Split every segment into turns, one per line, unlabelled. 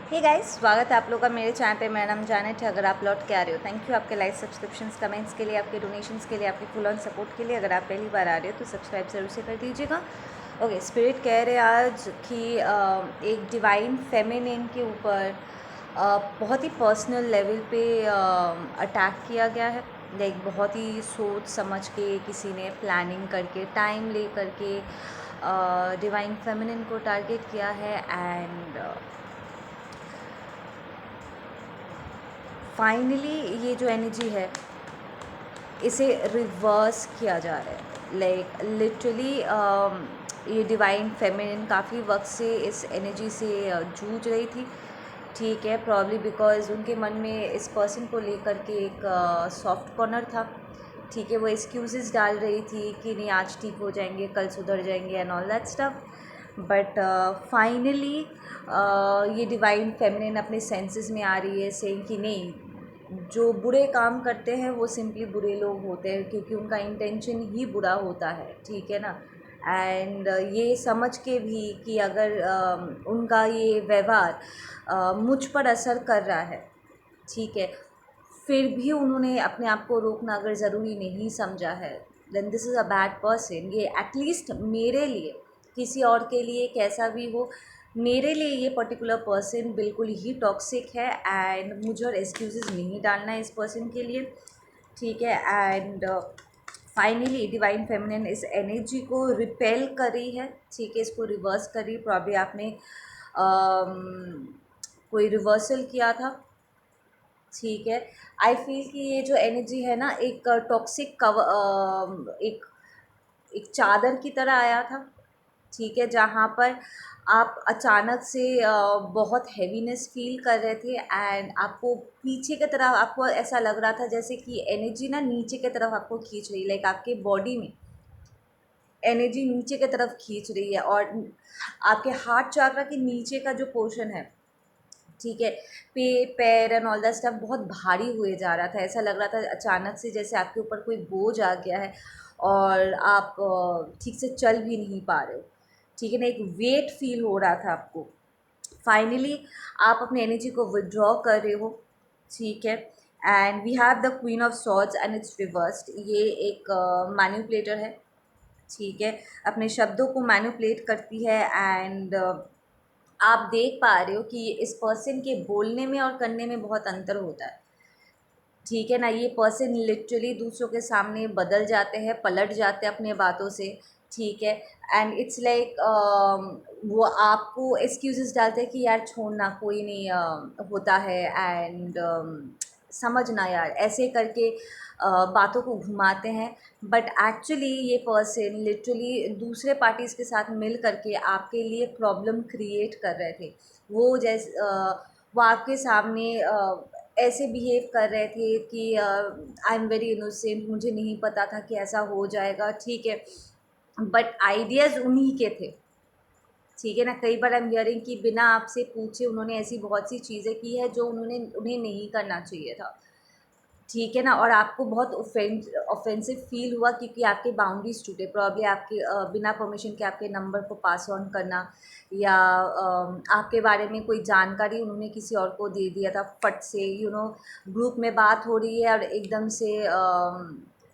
Hey guys, स्वागत है आप लोगों का मेरे चैनल पे। मेरा नाम जानेट है। अगर आप लौट के आ रहे हो, थैंक यू आपके लाइक, सब्सक्रिप्शंस, कमेंट्स के लिए, आपके डोनेशंस के लिए, आपके फुल ऑन सपोर्ट के लिए। अगर आप पहली बार आ रहे हो तो सब्सक्राइब ज़रूर से कर दीजिएगा। ओके, स्पिरिट कह रहे आज कि एक डिवाइन फेमिनिन के ऊपर बहुत ही पर्सनल लेवल पे अटैक किया गया है। लाइक बहुत ही सोच समझ के किसी ने प्लानिंग करके टाइम ले करके डिवाइन फेमिनिन को टारगेट किया है। एंड फाइनली ये जो एनर्जी है इसे रिवर्स किया जा रहा है। लाइक लिटरली ये डिवाइन फेमिनिन काफ़ी वक्त से इस एनर्जी से जूझ रही थी। ठीक है, प्रॉब्ली बिकॉज उनके मन में इस पर्सन को लेकर के एक सॉफ्ट कॉर्नर था। ठीक है, वो एक्सक्यूज़ेस डाल रही थी कि नहीं आज ठीक हो जाएंगे, कल सुधर जाएंगे and all that stuff. But finally ये डिवाइन फेमिनिन अपने सेंसेस में आ रही है, सेइंग कि नहीं, जो बुरे काम करते हैं वो सिंपली बुरे लोग होते हैं क्योंकि उनका इंटेंशन ही बुरा होता है। ठीक है ना। एंड ये समझ के भी कि अगर उनका ये व्यवहार मुझ पर असर कर रहा है, ठीक है, फिर भी उन्होंने अपने आप को रोकना अगर ज़रूरी नहीं समझा है, then this is a bad person. ये एटलीस्ट मेरे लिए, किसी और के लिए कैसा भी हो, मेरे लिए ये पर्टिकुलर पर्सन बिल्कुल ही टॉक्सिक है। एंड मुझे और एक्सक्यूज़ेस नहीं डालना है इस पर्सन के लिए। ठीक है। एंड फाइनली डिवाइन फेमिनिन इस एनर्जी को रिपेल करी है। ठीक है, इसको रिवर्स करी। प्रॉब्ली आपने कोई रिवर्सल किया था। ठीक है, आई फील कि ये जो एनर्जी है ना, एक टॉक्सिक एक एक चादर की तरह आया था। ठीक है, जहाँ पर आप अचानक से बहुत हैवीनेस फील कर रहे थे एंड आपको पीछे की तरफ आपको ऐसा लग रहा था जैसे कि एनर्जी ना नीचे की तरफ आपको खींच रही, लाइक आपके बॉडी में एनर्जी नीचे की तरफ खींच रही है। और आपके हार्ट चक्र के नीचे का जो पोर्शन है, ठीक है, पैर एंड ऑल दैट स्टफ बहुत भारी हुए जा रहा था। ऐसा लग रहा था अचानक से जैसे आपके ऊपर कोई बोझ आ गया है और आप ठीक से चल भी नहीं पा रहे हो। ठीक है ना, एक वेट फील हो रहा था आपको। फाइनली आप अपनी एनर्जी को विदड्रॉ कर रहे हो। ठीक है। And we have the queen of swords and it's reversed. ये एक मैनिपुलेटर है। ठीक है, अपने शब्दों को मैनिपुलेट करती है। एंड आप देख पा रहे हो कि इस पर्सन के बोलने में और करने में बहुत अंतर होता है। ठीक है ना, ये पर्सन लिटरली दूसरों के सामने बदल जाते हैं, पलट जाते हैं अपने बातों से। ठीक है। एंड इट्स लाइक वो आपको एक्सक्यूजेस डालते हैं कि यार छोड़ना, कोई नहीं होता है। एंड समझना यार, ऐसे करके बातों को घुमाते हैं। बट एक्चुअली ये पर्सन लिटरली दूसरे पार्टीज़ के साथ मिल करके आपके लिए प्रॉब्लम क्रिएट कर रहे थे। वो वो आपके सामने ऐसे बिहेव कर रहे थे कि आई एम वेरी इनोसेंट, मुझे नहीं पता था कि ऐसा हो जाएगा। ठीक है, बट आइडियाज़ उन्हीं के थे। ठीक है ना, कई बार आई एम हियरिंग कि बिना आपसे पूछे उन्होंने ऐसी बहुत सी चीज़ें की है जो उन्हें नहीं करना चाहिए था। ठीक है ना, और आपको बहुत ऑफेंसिव फील हुआ क्योंकि आपके बाउंड्रीज टूटे। प्रॉब्ली आपके बिना परमिशन के आपके नंबर को पास ऑन करना, या आपके बारे में कोई जानकारी उन्होंने किसी और को दे दिया था फट से। ग्रुप में बात हो रही है और एकदम से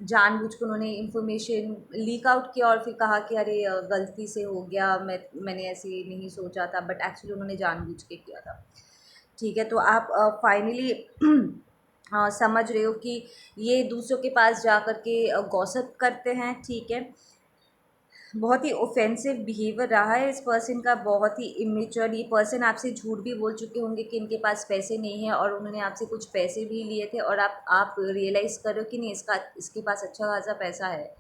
जानबूझ के उन्होंने इन्फॉर्मेशन लीक आउट किया और फिर कहा कि अरे गलती से हो गया, मैंने ऐसे नहीं सोचा था, बट एक्चुअली उन्होंने जानबूझ के किया था। ठीक है, तो आप फाइनली समझ रहे हो कि ये दूसरों के पास जा कर के गॉसिप करते हैं। ठीक है, बहुत ही ऑफेंसिव बिहेवियर रहा है इस पर्सन का, बहुत ही इमेच्योर। ये पर्सन आपसे झूठ भी बोल चुके होंगे कि इनके पास पैसे नहीं है और उन्होंने आपसे कुछ पैसे भी लिए थे और आप रियलाइज़ कर रहे हो कि नहीं, इसके पास अच्छा खासा पैसा है।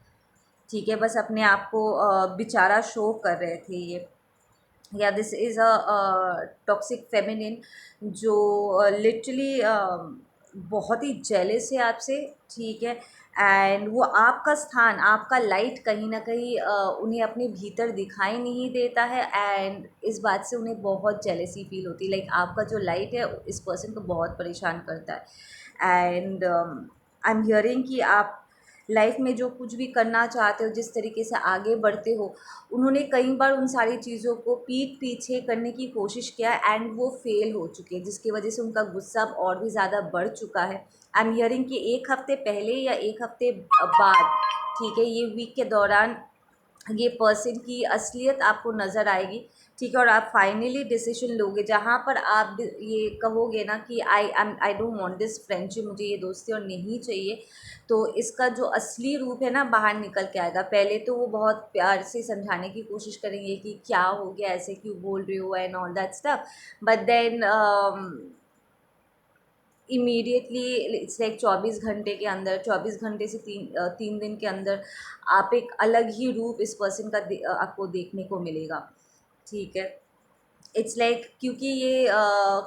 ठीक है, बस अपने आप को बेचारा शो कर रहे थे ये। या this is a toxic feminine जो लिटरली बहुत ही जेलस है आपसे। ठीक है, एंड वो आपका स्थान, आपका लाइट कहीं ना कहीं उन्हें अपने भीतर दिखाई नहीं देता है। एंड इस बात से उन्हें बहुत जेलसी फील होती है, लाइक आपका जो लाइट है इस पर्सन को बहुत परेशान करता है। एंड आई एम हियरिंग कि आप लाइफ में जो कुछ भी करना चाहते हो, जिस तरीके से आगे बढ़ते हो, उन्होंने कई बार उन सारी चीज़ों को पीठ पीछे करने की कोशिश किया एंड वो फेल हो चुके हैं, जिसकी वजह से उनका गुस्सा अब और भी ज़्यादा बढ़ चुका है। आई एम हियरिंग कि 1 हफ्ते पहले या 1 हफ्ते बाद, ठीक है, ये वीक के दौरान ये पर्सन की असलियत आपको नज़र आएगी, ठीक है, और आप फाइनली डिसीजन लोगे जहाँ पर आप ये कहोगे ना कि I don't want this friendship, मुझे ये दोस्ती और नहीं चाहिए। तो इसका जो असली रूप है ना बाहर निकल के आएगा। पहले तो वो बहुत प्यार से समझाने की कोशिश करेंगे कि क्या हो गया, ऐसे क्यों बोल रहे हो and all that stuff, but then immediately it's like 24 घंटे के अंदर, 24 घंटे से 3 दिन के अंदर आप एक अलग ही रूप इस पर्सन का आपको देखने को मिलेगा, ठीक है। इट्स लाइक क्योंकि ये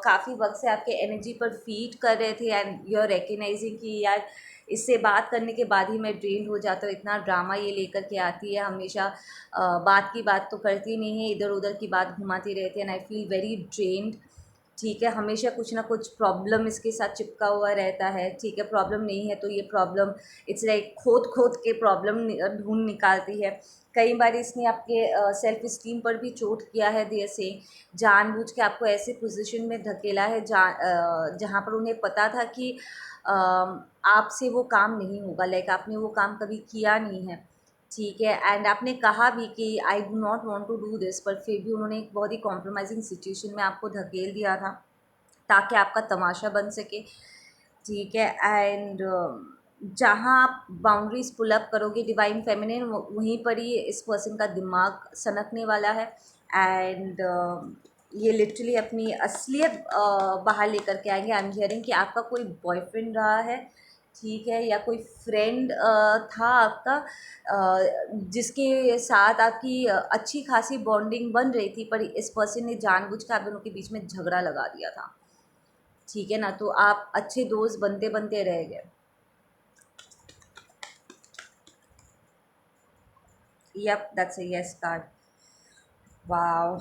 काफ़ी वक्त से आपके एनर्जी पर फीड कर रहे थे एंड यू आर रिकग्नाइजिंग कि यार इससे बात करने के बाद ही मैं ड्रेन हो जाता हूँ, इतना ड्रामा ये लेकर के आती है हमेशा, बात की बात तो करती नहीं है, इधर उधर की बात घुमाती रहती है and I feel very drained, ठीक है। हमेशा कुछ ना कुछ प्रॉब्लम इसके साथ चिपका हुआ रहता है, ठीक है। प्रॉब्लम नहीं है तो ये प्रॉब्लम इट्स लाइक खोद खोद के प्रॉब्लम ढूंढ निकालती है। कई बार इसने आपके सेल्फ इस्टीम पर भी चोट किया है, देर से जानबूझ के आपको ऐसे पोजीशन में धकेला है जहाँ पर उन्हें पता था कि आपसे वो काम नहीं होगा, लाइक आपने वो काम कभी किया नहीं है, ठीक है। एंड आपने कहा भी कि I do not want to do this, पर फिर भी उन्होंने एक बहुत ही कॉम्प्रोमाइजिंग सिचुएशन में आपको धकेल दिया था ताकि आपका तमाशा बन सके, ठीक है। एंड जहाँ आप बाउंड्रीज पुल अप करोगे डिवाइन फेमिनिन, वहीं पर ही इस पर्सन का दिमाग सनकने वाला है एंड ये लिटरली अपनी असलियत बाहर लेकर के आएंगे। आई एम हियरिंग कि आपका कोई बॉयफ्रेंड रहा है, ठीक है, या कोई फ्रेंड था आपका जिसके साथ आपकी अच्छी खासी बॉन्डिंग बन रही थी, पर इस पर्सन ने जानबूझ के आप दोनों के बीच में झगड़ा लगा दिया था, ठीक है ना। तो आप अच्छे दोस्त बनते बनते रह गए। Yup, that's a yes card. Wow.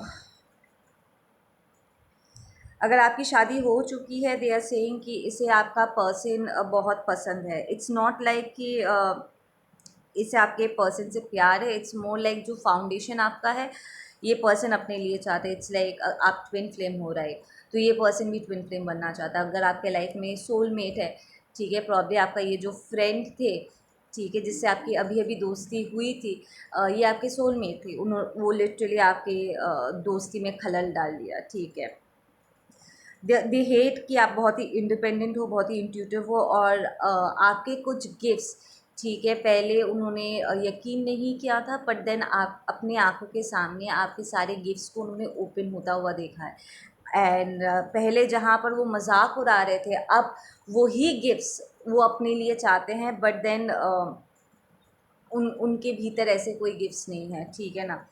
अगर आपकी शादी हो चुकी है, दे आर सेइंग कि इसे आपका पर्सन बहुत पसंद है। इट्स नॉट लाइक कि इसे आपके पर्सन से प्यार है, इट्स मोर लाइक जो फाउंडेशन आपका है ये पर्सन अपने लिए चाहते हैं। इट्स लाइक आप ट्विन फ्लेम हो रहा है, तो ये पर्सन भी ट्विन फ्लेम बनना चाहता है। अगर आपके लाइफ में सोलमेट है, ठीक है, प्रॉब्लम आपका ये जो फ्रेंड थे, ठीक है, जिससे आपकी अभी अभी दोस्ती हुई थी, ये आपके सोलमेट थे, उन्होंने वो लिटरली आपके दोस्ती में खलल डाल दिया, ठीक है। दे हेट कि आप बहुत ही इंडिपेंडेंट हो, बहुत ही इंट्यूटिव हो, और आपके कुछ गिफ्ट्स, ठीक है, पहले उन्होंने यकीन नहीं किया था, बट देन आप अपने आंखों के सामने आपके सारे गिफ्ट्स को उन्होंने ओपन होता हुआ देखा है। एंड पहले जहाँ पर वो मजाक उड़ा रहे थे, अब वही गिफ्ट्स वो अपने लिए चाहते हैं, बट देन उनके भीतर ऐसे कोई गिफ्ट्स नहीं है, ठीक है ना।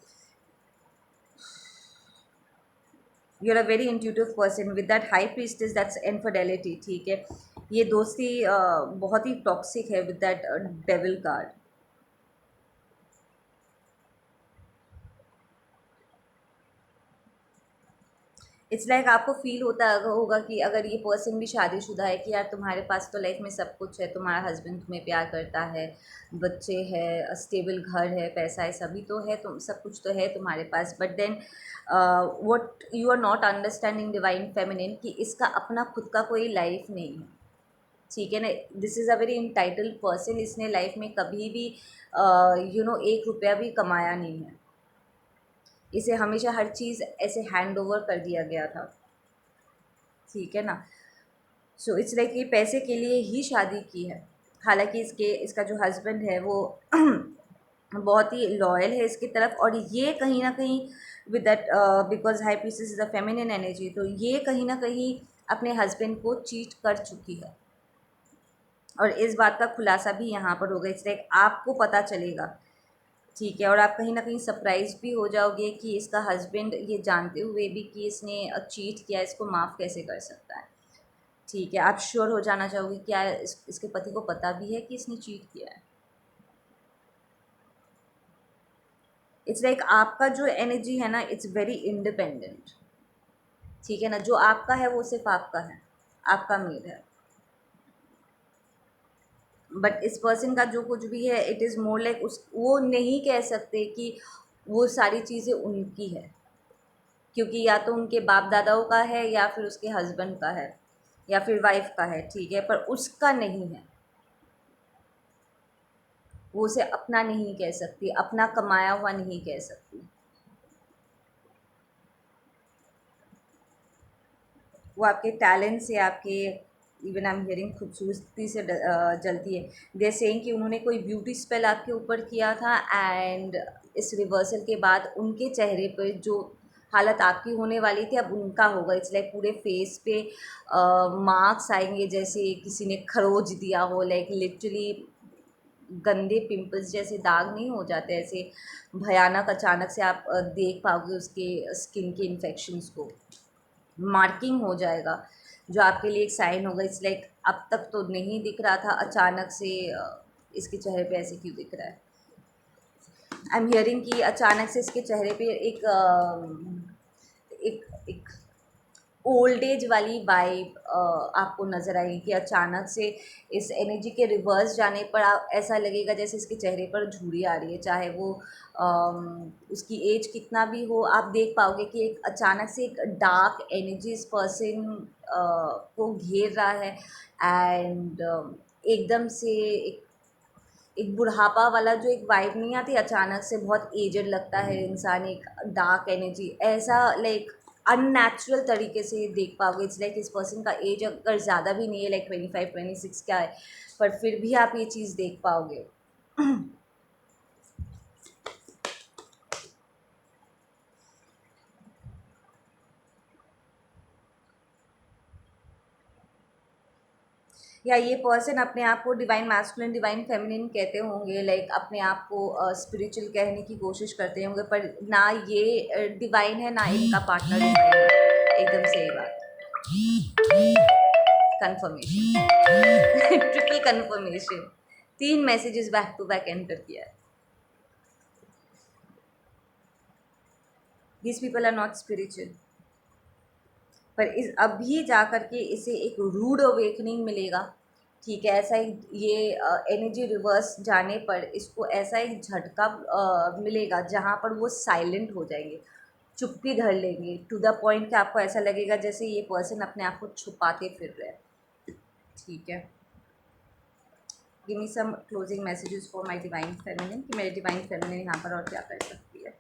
You are a very intuitive person with that high priestess, that's infidelity, ठीक है। ये दोस्ती बहुत ही टॉक्सिक है with that devil card. It's like आपको फील होता होगा कि अगर ये पर्सन भी शादीशुदा है कि यार तुम्हारे पास तो लाइफ में सब कुछ है, तुम्हारा हस्बैंड तुम्हें प्यार करता है, बच्चे हैं, स्टेबल घर है, पैसा है, सभी तो है, तुम सब कुछ तो है तुम्हारे पास, but then what you are not understanding divine feminine कि इसका अपना खुद का कोई लाइफ नहीं है, ठीक है ना। This is a very entitled person, इसने लाइफ में कभी भी ₹1 भी कमाया नहीं है, इसे हमेशा हर चीज़ ऐसे हैंड ओवर कर दिया गया था, ठीक है ना। सो इट्स लाइक ये पैसे के लिए ही शादी की है। हालांकि इसका जो हस्बैंड है वो बहुत ही लॉयल है इसकी तरफ, और ये कहीं ना कहीं with that because high priestess is a feminine energy, तो ये कहीं ना कहीं अपने हस्बैंड को चीट कर चुकी है, और इस बात का खुलासा भी यहाँ पर होगा। इट्स लाइक आपको पता चलेगा, ठीक है, और आप कहीं ना कहीं सरप्राइज भी हो जाओगे कि इसका हस्बैंड ये जानते हुए भी कि इसने चीट किया, इसको माफ़ कैसे कर सकता है, ठीक है। आप श्योर हो जाना चाहोगे क्या इसके पति को पता भी है कि इसने चीट किया है। इट्स लाइक आपका जो एनर्जी है ना, इट्स वेरी इंडिपेंडेंट, ठीक है ना। जो आपका है वो सिर्फ आपका है, आपका मेड है। बट इस पर्सन का जो कुछ भी है इट इज़ मोर लाइक उस वो नहीं कह सकते कि वो सारी चीज़ें उनकी है, क्योंकि या तो उनके बाप दादाओं का है या फिर उसके हस्बैंड का है या फिर वाइफ का है, ठीक है, पर उसका नहीं है। वो उसे अपना नहीं कह सकती, अपना कमाया हुआ नहीं कह सकती। वो आपके टैलेंट से, आपके इवन आई एम हियरिंग खूबसूरती से जलती है। दे सेइंग कि उन्होंने कोई ब्यूटी स्पेल आपके ऊपर किया था एंड इस रिवर्सल के बाद उनके चेहरे पर जो हालत आपकी होने वाली थी अब उनका होगा। इट्स लाइक पूरे फेस पे मार्क्स आएंगे जैसे किसी ने खरोच दिया हो, लाइक लिटरली गंदे पिंपल्स जैसे दाग नहीं हो जाते, ऐसे भयानक अचानक से आप देख पाओगे उसके स्किन के इन्फेक्शंस को। मार्किंग हो जाएगा जो आपके लिए एक साइन होगा। इट्स लाइक अब तक तो नहीं दिख रहा था, अचानक से इसके चेहरे पे ऐसे क्यों दिख रहा है। आई एम हियरिंग कि अचानक से इसके चेहरे पे एक ओल्ड एज वाली वाइब आपको नज़र आएगी कि अचानक से इस एनर्जी के रिवर्स जाने पर ऐसा लगेगा जैसे इसके चेहरे पर झुर्री आ रही है, चाहे वो उसकी एज कितना भी हो। आप देख पाओगे कि एक अचानक से एक डार्क एनर्जी इस पर्सन को घेर रहा है एंड एकदम से एक बुढ़ापा वाला जो एक वाइब नहीं आती, अचानक से बहुत एजड लगता है इंसान, एक डार्क एनर्जी ऐसा लाइक अननेचुरल तरीके से देख पाओगे। इट्स लाइक इस पर्सन का एज अगर ज़्यादा भी नहीं है, लाइक 25-26 का है, पर फिर भी आप ये चीज़ देख पाओगे। या ये पर्सन अपने आप को डिवाइन मैस्कुलिन डिवाइन फेमिनिन कहते होंगे, लाइक अपने आप को स्पिरिचुअल कहने की कोशिश करते होंगे, पर ना ये डिवाइन है ना इनका पार्टनर डिवाइन है। एकदम सही बात, confirmation. Triple confirmation, 3 messages back to back enter किया है। This people are not spiritual, पर इस अभी जा कर के इसे एक रूड अवेकनिंग मिलेगा, ठीक है। ऐसा ही ये एनर्जी रिवर्स जाने पर इसको ऐसा एक झटका मिलेगा जहाँ पर वो साइलेंट हो जाएंगे, चुप्पी धर लेंगे, टू द पॉइंट कि आपको ऐसा लगेगा जैसे ये पर्सन अपने आप को छुपाते फिर रहे हैं, ठीक है। Give me some closing messages for my divine feminine, कि मेरे डिवाइन फेमिनिन यहाँ पर और क्या कर सकती है।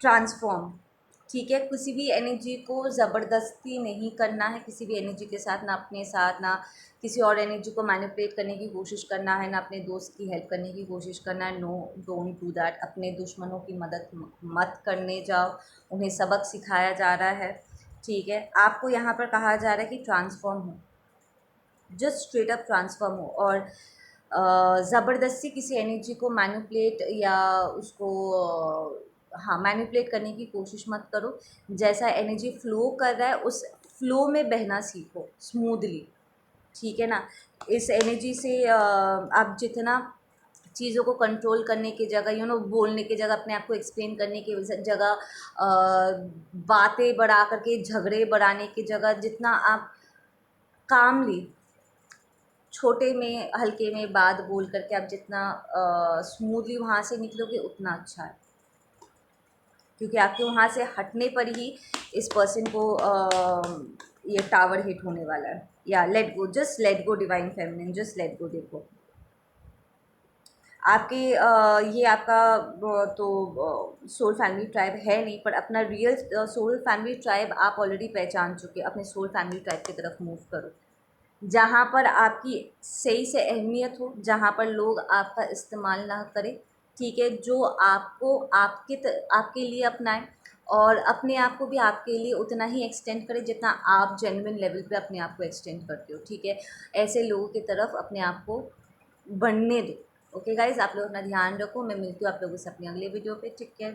ट्रांसफॉर्म, ठीक है। किसी भी एनर्जी को ज़बरदस्ती नहीं करना है, किसी भी एनर्जी के साथ, ना अपने साथ, ना किसी और एनर्जी को मैनिपुलेट करने की कोशिश करना है, ना अपने दोस्त की हेल्प करने की कोशिश करना है। No, don't do that. अपने दुश्मनों की मदद मत करने जाओ, उन्हें सबक सिखाया जा रहा है, ठीक है। आपको यहाँ पर कहा जा रहा है कि ट्रांसफॉर्म हो, जस्ट स्ट्रेट अप ट्रांसफॉर्म हो, और ज़बरदस्ती किसी एनर्जी को मैनिपुलेट या उसको हाँ मैनिपुलेट करने की कोशिश मत करो। जैसा एनर्जी फ़्लो कर रहा है उस फ्लो में बहना सीखो स्मूथली, ठीक है ना। इस एनर्जी से आप जितना चीज़ों को कंट्रोल करने की जगह, बोलने की जगह, अपने आप को एक्सप्लेन करने की जगह, बातें बढ़ा करके झगड़े बढ़ाने की जगह, जितना आप कामली छोटे में हल्के में बात बोल करके आप जितना स्मूथली वहाँ से निकलोगे उतना अच्छा है, क्योंकि आपके वहाँ से हटने पर ही इस पर्सन को ये टावर हिट होने वाला है। या let go, just let go divine feminine, just let go. देखो आपके ये आपका तो सोल फैमिली ट्राइब है नहीं, पर अपना रियल सोल फैमिली ट्राइब आप ऑलरेडी पहचान चुके। अपने सोल फैमिली ट्राइब की तरफ मूव करो, जहाँ पर आपकी सही से अहमियत हो, जहाँ पर लोग आपका इस्तेमाल ना करें, ठीक है। जो आपको आपके लिए अपनाएं और अपने आप को भी आपके लिए उतना ही एक्सटेंड करें जितना आप जेन्युइन लेवल पे अपने आप को एक्सटेंड करते हो, ठीक है। ऐसे लोगों की तरफ अपने आप को बढ़ने दो। ओके गाइज, आप लोग अपना ध्यान रखो। मैं मिलती हूँ आप लोगों से अपने अगले वीडियो पे, ठीक है।